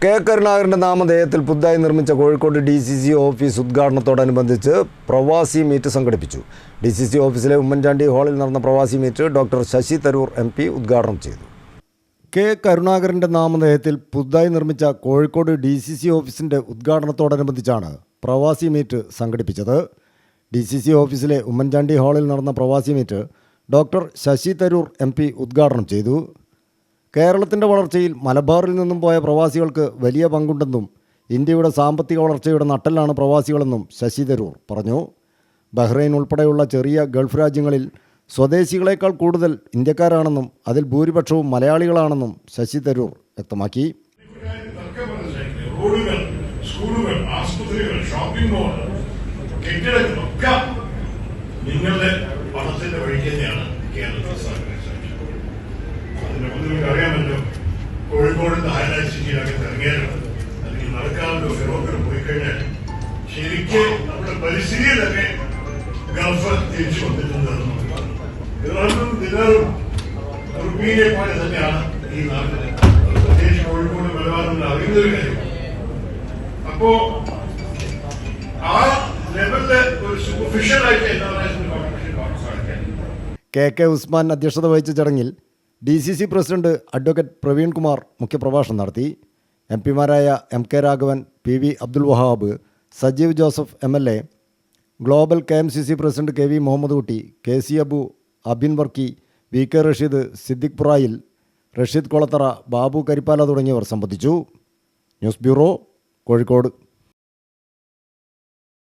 K കരുണാകരൻ്റെ നാമധേയത്തിൽ പുതുതായി നിർമ്മിച്ച Kozhikode DCC office ഉദ്ഘാടനത്തോടനുബന്ധിച്ച് പ്രവാസി മീറ്റ് സംഘടിപ്പിച്ചു. DCC ഓഫീസിലെ ഉമ്മൻചാണ്ടി ഹാളിൽ നടന്ന പ്രവാസി meet doctor Shashi Tharoor MP ഉദ്ഘാടനം ചെയ്തു. കെ കരുണാകരൻ്റെ നാമധേയത്തിൽ പുതുതായി നിർമ്മിച്ച കോഴിക്കോട് DCC ഓഫീസിൻ്റെ ഉദ്ഘാടനത്തോടനുബന്ധിച്ചാണ് പ്രവാസി മീറ്റ് സംഘടിപ്പിച്ചത്. DCC ഓഫീസിലെ ഉമ്മൻചാണ്ടി ഹാളിൽ നടന്ന പ്രവാസി meet doctor Shashi Tharoor MP ഉദ്ഘാടനം ചെയ്തു. കേരളത്തിൻ്റെ വളർച്ചയിൽ മലബാറിൽ നിന്നും പോയ പ്രവാസികൾക്ക് വലിയ പങ്കുണ്ടെന്നും ഇന്ത്യയുടെ സാമ്പത്തിക വളർച്ചയുടെ നട്ടെല്ലാണ് പ്രവാസികളെന്നും ശശി തരൂർ പറഞ്ഞു. ബഹ്റൈൻ ഉൾപ്പെടെയുള്ള ചെറിയ ഗൾഫ് രാജ്യങ്ങളിൽ സ്വദേശികളെക്കാൾ കൂടുതൽ ഇന്ത്യക്കാരാണെന്നും അതിൽ ഭൂരിപക്ഷവും മലയാളികളാണെന്നും ശശി തരൂർ വ്യക്തമാക്കി. നിങ്ങളുടെ പണത്തിന്റെ വഴിക്ക് തന്നെയാണ് കേരളത്തിൽ. നിങ്ങൾക്ക് അറിയാമല്ലോ, കോഴിക്കോടിന്റെ ഹൈലൈറ്റ് സിറ്റിയിലൊക്കെ ഇറങ്ങിയാലും അല്ലെങ്കിൽ നടക്കാനുള്ള ഫിറോക്കിൽ പോയി കഴിഞ്ഞാൽ ശരിക്കും നമ്മുടെ പരിസ്ഥിതിയിലൊക്കെ ഗൾഫ് തിരിച്ചു വന്നിട്ടുണ്ടെന്ന് ഇറാനും ദിനാറും തുർക്കിയെ പോലെ തന്നെയാണ് ഈ നാട്ടില്, പ്രത്യേകിച്ച് കോഴിക്കോട് മലബാറിൽ അറിയുന്നൊരു കാര്യം. അപ്പോ ആ ലെവലില് ഒരു സൂപ്പർഫിഷ്യലായിട്ട് ഇന്റർനാഷണൽ കോൺഫറൻസിൽ KK ഉസ്മാൻ അധ്യക്ഷത വഹിച്ച ചടങ്ങിൽ DCC president advocate Praveen Kumar മുഖ്യപ്രഭാഷണം നടത്തി. MP മാരായ MK Raghavan, PV Abdul Wahab, Sajeev Joseph MLA, global KMCC president KV Muhammad Kutty, KC Abu, Abin Varkey, VK Rasheed, Siddique Purayil, Rasheed Kolathara, Babu Karippala തുടങ്ങിയവർ സംബന്ധിച്ചു. News bureau, Kozhikode.